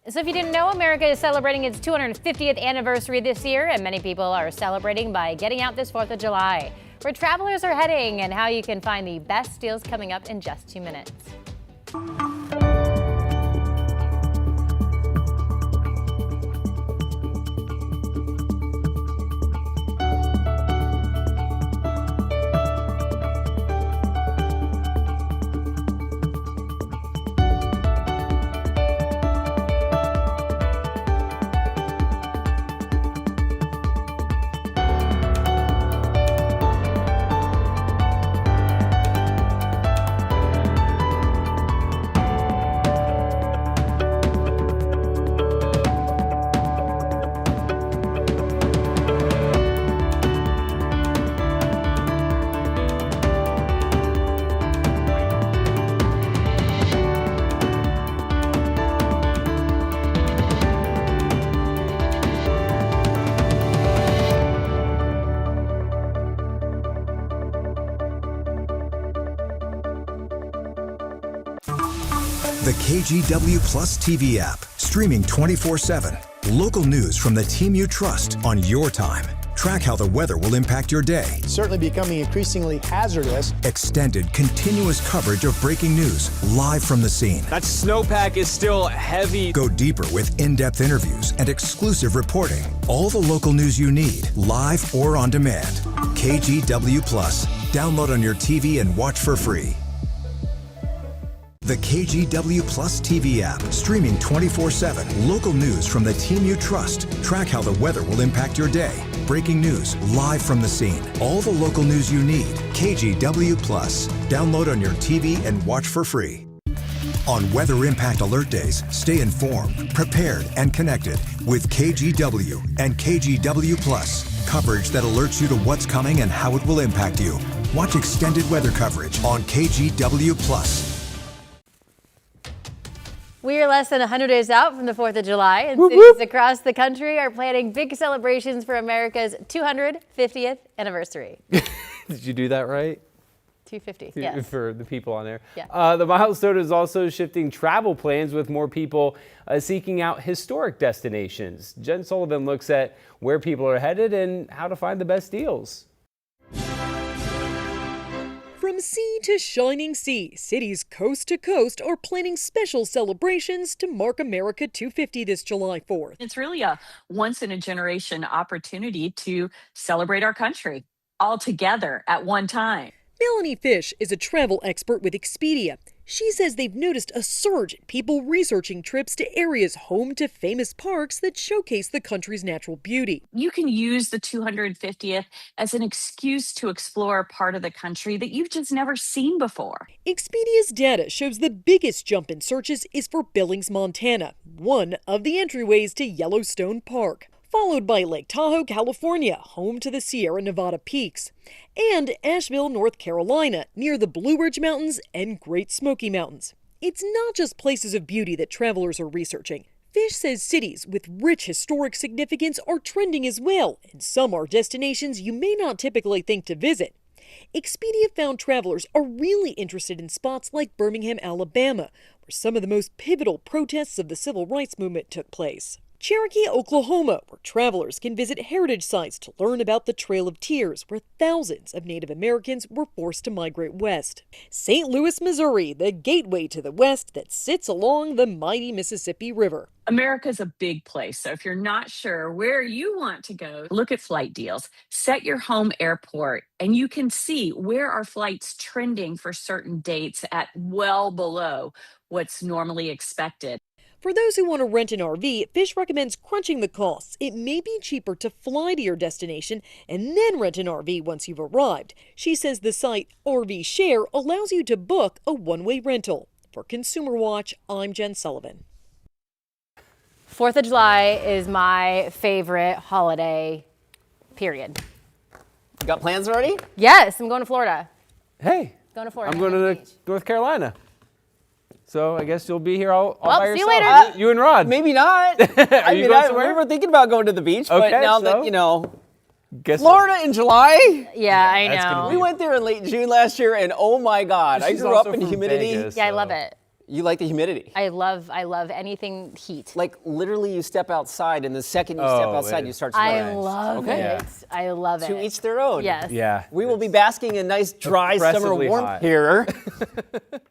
So if you didn't know, America is celebrating its 250th anniversary this year, and many people are celebrating by getting out this 4th of July. Where travelers are heading and how you can find the best deals coming up in just 2 minutes. The KGW Plus TV app, streaming 24/7. Local news from the team you trust on your time. Track how the weather will impact your day. It's certainly becoming increasingly hazardous. Extended, continuous coverage of breaking news live from the scene. That snowpack is still heavy. Go deeper with in-depth interviews and exclusive reporting. All the local news you need, live or on demand. KGW Plus. Download on your TV and watch for free. The KGW Plus TV app, streaming 24/7. Local news from the team you trust. Track how the weather will impact your day. Breaking news, live from the scene. All the local news you need. KGW Plus. Download on your TV and watch for free. On Weather Impact Alert Days, stay informed, prepared, and connected with KGW and KGW Plus. Coverage that alerts you to what's coming and how it will impact you. Watch extended weather coverage on KGW Plus. We are less than 100 days out from the 4th of July, and cities across the country are planning big celebrations for America's 250th anniversary. Did you do that right? 250, yes. For the people on there. Yeah. The milestone is also shifting travel plans with more people seeking out historic destinations. Jen Sullivan looks at where people are headed and how to find the best deals. From sea to shining sea, cities coast to coast are planning special celebrations to mark America 250 this July 4th. It's really a once-in-a-generation opportunity to celebrate our country all together at one time. Melanie Fish is a travel expert with Expedia. She says they've noticed a surge in people researching trips to areas home to famous parks that showcase the country's natural beauty. You can use the 250th as an excuse to explore a part of the country that you've just never seen before. Expedia's data shows the biggest jump in searches is for Billings, Montana, one of the entryways to Yellowstone Park, followed by Lake Tahoe, California, home to the Sierra Nevada peaks, and Asheville, North Carolina, near the Blue Ridge Mountains and Great Smoky Mountains. It's not just places of beauty that travelers are researching. Fish says cities with rich historic significance are trending as well, and some are destinations you may not typically think to visit. Expedia found travelers are really interested in spots like Birmingham, Alabama, where some of the most pivotal protests of the civil rights movement took place. Cherokee, Oklahoma, where travelers can visit heritage sites to learn about the Trail of Tears, where thousands of Native Americans were forced to migrate west. St. Louis, Missouri, the gateway to the west that sits along the mighty Mississippi River. America's a big place, so if you're not sure where you want to go, look at flight deals. Set your home airport, and you can see where are flights trending for certain dates at well below what's normally expected. For those who want to rent an RV, Fish recommends crunching the costs. It may be cheaper to fly to your destination and then rent an RV once you've arrived. She says the site RV Share allows you to book a one-way rental. For Consumer Watch, I'm Jen Sullivan. 4th of July is my favorite holiday, period. You got plans already? Yes, I'm going to Florida. Hey, Going to Florida. I'm going to North Carolina. So I guess you'll be here all Well, by see yourself. you later. You and Rod. Maybe not. Are you going somewhere? We were thinking about going to the beach, but Okay, now so? that, you know, Guess Florida in July? Yeah, I that's gonna know. We went there in late June last year, and oh my God, I She's grew up also in from humidity. Vegas, Yeah, I love it. You like the humidity? I love anything heat. Like literally, you step outside, and the second you step outside, you start sweating. I love Okay. it. I love it. To each their own. Yes. Yeah. We will be basking in nice, dry summer Oppressively warmth hot. here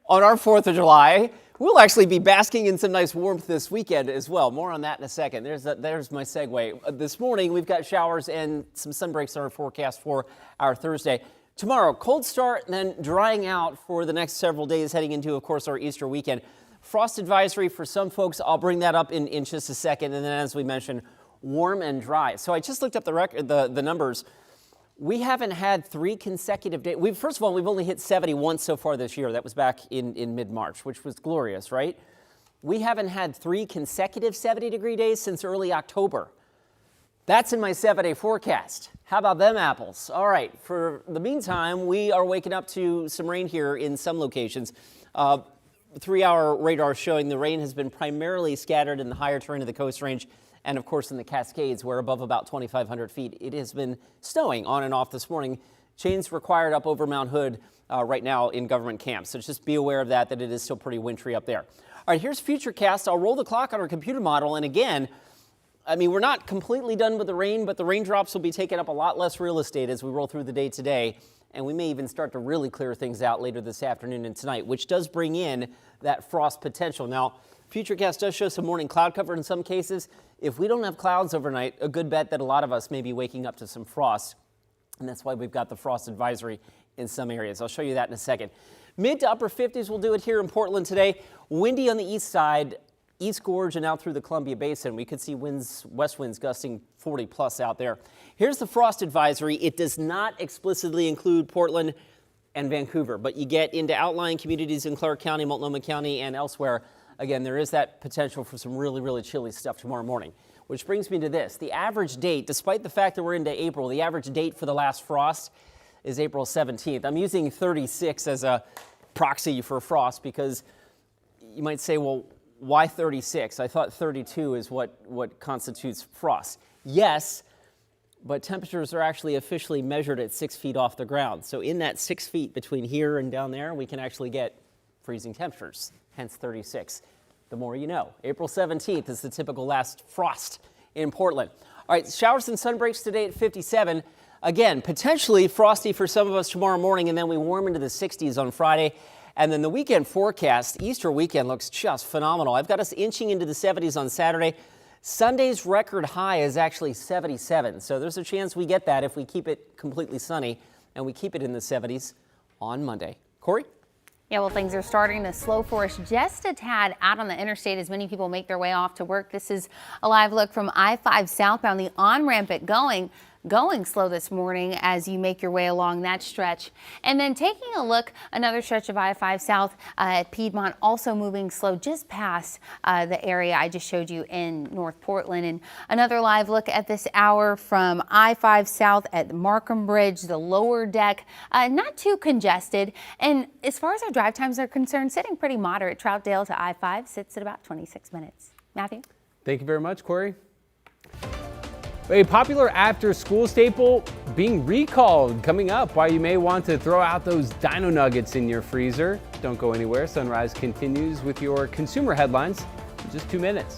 on our 4th of July. We'll actually be basking in some nice warmth this weekend as well. More on that in a second. There's my segue. This morning, we've got showers and some sun breaks on our forecast for our Thursday. Tomorrow, cold start and then drying out for the next several days heading into, of course, our Easter weekend. Frost advisory for some folks. I'll bring that up in just a second. And then, as we mentioned, warm and dry. So I just looked up the numbers. We haven't had 3 consecutive days. First of all, we've only hit 70 once so far this year. That was back in mid-March, which was glorious, right? We haven't had 3 consecutive 70-degree days since early October. That's in my 7-day forecast. How about them apples? All right, for the meantime, we are waking up to some rain here in some locations. 3-hour radar showing the rain has been primarily scattered in the higher terrain of the Coast Range and, of course, in the Cascades, where above about 2,500 feet, it has been snowing on and off this morning. Chains required up over Mount Hood right now in government camps. So just be aware of that it is still pretty wintry up there. All right, here's Futurecast. I'll roll the clock on our computer model. And again, I mean, we're not completely done with the rain, but the raindrops will be taking up a lot less real estate as we roll through the day today. And we may even start to really clear things out later this afternoon and tonight, which does bring in that frost potential. Now, Futurecast does show some morning cloud cover in some cases. If we don't have clouds overnight, a good bet that a lot of us may be waking up to some frost. And that's why we've got the frost advisory in some areas. I'll show you that in a second. Mid to upper 50s will do it here in Portland today. Windy on the east side, East Gorge and out through the Columbia Basin. We could see west winds gusting 40 plus out there. Here's the frost advisory. It does not explicitly include Portland and Vancouver, but you get into outlying communities in Clark County, Multnomah County, and elsewhere. Again, there is that potential for some really, really chilly stuff tomorrow morning, which brings me to this. The average date, despite the fact that we're into April, the average date for the last frost is April 17th. I'm using 36 as a proxy for frost because you might say, well, why 36? I thought 32 is what constitutes frost. Yes, but temperatures are actually officially measured at 6 feet off the ground. So in that 6 feet between here and down there, we can actually get freezing temperatures, hence 36. The more you know. April 17th is the typical last frost in Portland. All right, showers and sun breaks today at 57. Again, potentially frosty for some of us tomorrow morning, and then we warm into the 60s on Friday. And then the weekend forecast, Easter weekend, looks just phenomenal. I've got us inching into the 70s on Saturday. Sunday's record high is actually 77. So there's a chance we get that if we keep it completely sunny and we keep it in the 70s on Monday. Corey? Yeah, well, things are starting to slow for us just a tad out on the interstate as many people make their way off to work. This is a live look from I-5 southbound, the on-ramp at going slow this morning as you make your way along that stretch. And then taking a look, another stretch of I-5 south at Piedmont also moving slow just past the area I just showed you in North Portland. And another live look at this hour from I-5 south at the Markham Bridge, the lower deck, not too congested. And as far as our drive times are concerned, sitting pretty moderate. Troutdale to I-5 sits at about 26 minutes. Matthew? Thank you very much, Corey. A popular after-school staple being recalled coming up. Why you may want to throw out those dino nuggets in your freezer. Don't go anywhere. Sunrise continues with your consumer headlines in just 2 minutes.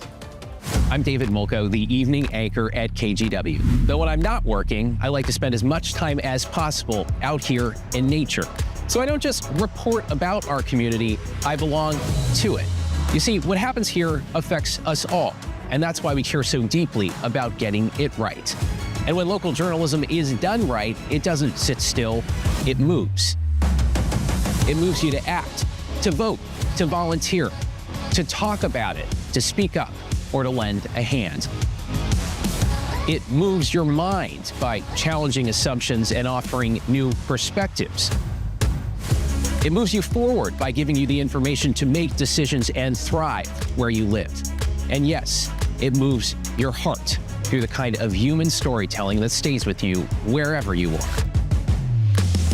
I'm David Molko, the evening anchor at KGW. Though when I'm not working, I like to spend as much time as possible out here in nature. So I don't just report about our community, I belong to it. You see, what happens here affects us all. And that's why we care so deeply about getting it right. And when local journalism is done right, it doesn't sit still, it moves. It moves you to act, to vote, to volunteer, to talk about it, to speak up, or to lend a hand. It moves your mind by challenging assumptions and offering new perspectives. It moves you forward by giving you the information to make decisions and thrive where you live. And yes, it moves your heart through the kind of human storytelling that stays with you wherever you are.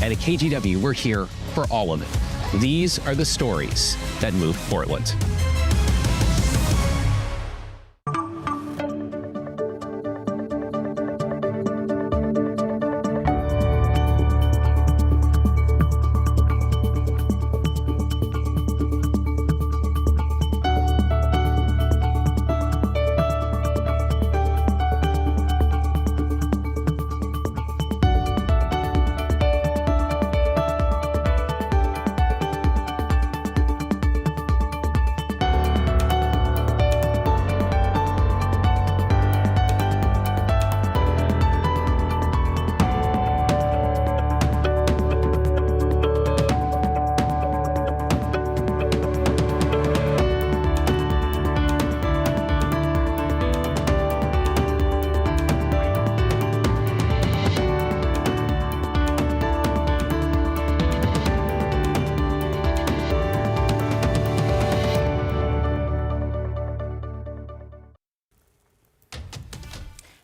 And at KGW, we're here for all of it. These are the stories that move Portland.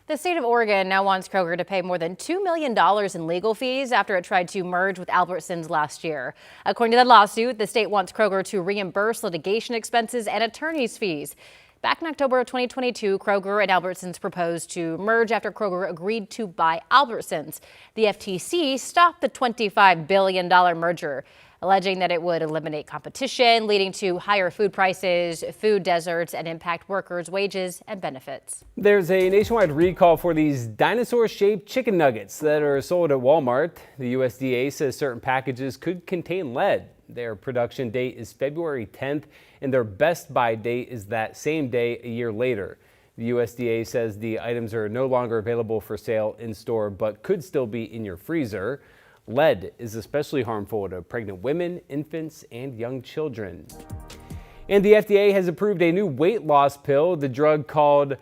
The state of Oregon now wants Kroger to pay more than $2 million in legal fees after it tried to merge with Albertsons last year. According to the lawsuit, the state wants Kroger to reimburse litigation expenses and attorney's fees. Back in October of 2022, Kroger and Albertsons proposed to merge after Kroger agreed to buy Albertsons. The FTC stopped the $25 billion merger, alleging that it would eliminate competition, leading to higher food prices, food deserts, and impact workers' wages and benefits. There's a nationwide recall for these dinosaur-shaped chicken nuggets that are sold at Walmart. The USDA says certain packages could contain lead. Their production date is February 10th, and their best buy date is that same day a year later. The USDA says the items are no longer available for sale in store, but could still be in your freezer. Lead is especially harmful to pregnant women, infants, and young children. And the FDA has approved a new weight loss pill. The drug called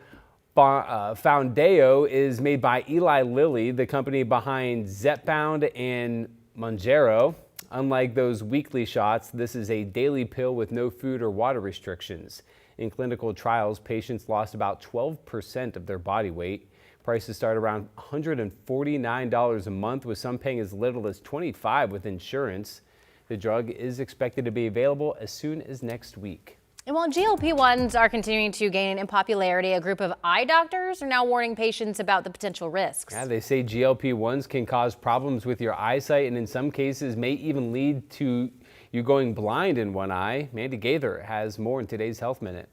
Foundeo is made by Eli Lilly, the company behind Zepbound and Mounjaro. Unlike those weekly shots, this is a daily pill with no food or water restrictions. In clinical trials, patients lost about 12% of their body weight. Prices start around $149 a month, with some paying as little as $25 with insurance. The drug is expected to be available as soon as next week. And while GLP-1s are continuing to gain in popularity, a group of eye doctors are now warning patients about the potential risks. Yeah, they say GLP-1s can cause problems with your eyesight and in some cases may even lead to you going blind in one eye. Mandy Gaither has more in today's Health Minute.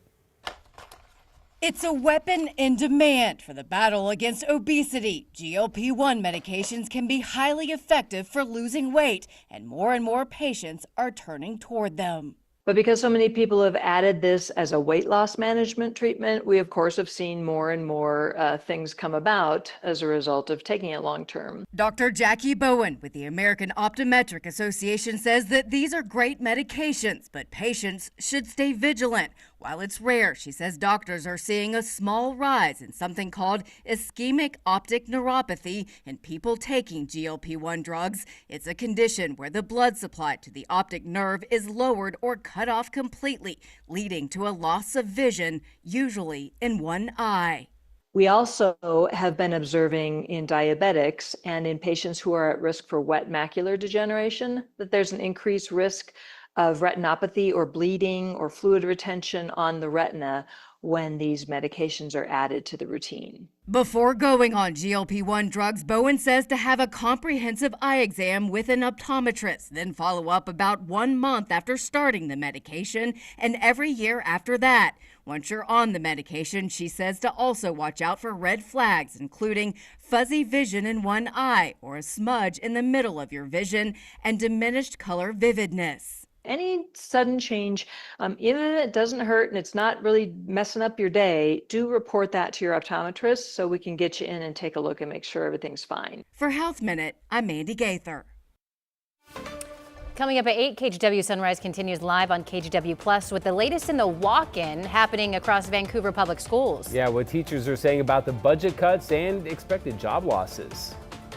It's a weapon in demand for the battle against obesity. GLP-1 medications can be highly effective for losing weight, and more patients are turning toward them. But because so many people have added this as a weight loss management treatment, we of course have seen more and more things come about as a result of taking it long term. Dr. Jackie Bowen with the American Optometric Association says that these are great medications, but patients should stay vigilant. While it's rare, she says doctors are seeing a small rise in something called ischemic optic neuropathy in people taking GLP-1 drugs. It's a condition where the blood supply to the optic nerve is lowered or cut off completely, leading to a loss of vision, usually in one eye. We also have been observing in diabetics and in patients who are at risk for wet macular degeneration that there's an increased risk of retinopathy or bleeding or fluid retention on the retina when these medications are added to the routine. Before going on GLP-1 drugs, Bowen says to have a comprehensive eye exam with an optometrist, then follow up about 1 month after starting the medication and every year after that. Once you're on the medication, she says to also watch out for red flags, including fuzzy vision in one eye or a smudge in the middle of your vision and diminished color vividness. Any sudden change, even if it doesn't hurt and it's not really messing up your day, do report that to your optometrist so we can get you in and take a look and make sure everything's fine. For Health Minute, I'm Mandy Gaither. Coming up at 8, KGW Sunrise continues live on KGW Plus with the latest in the walk-in happening across Vancouver public schools. Yeah, what teachers are saying about the budget cuts and expected job losses.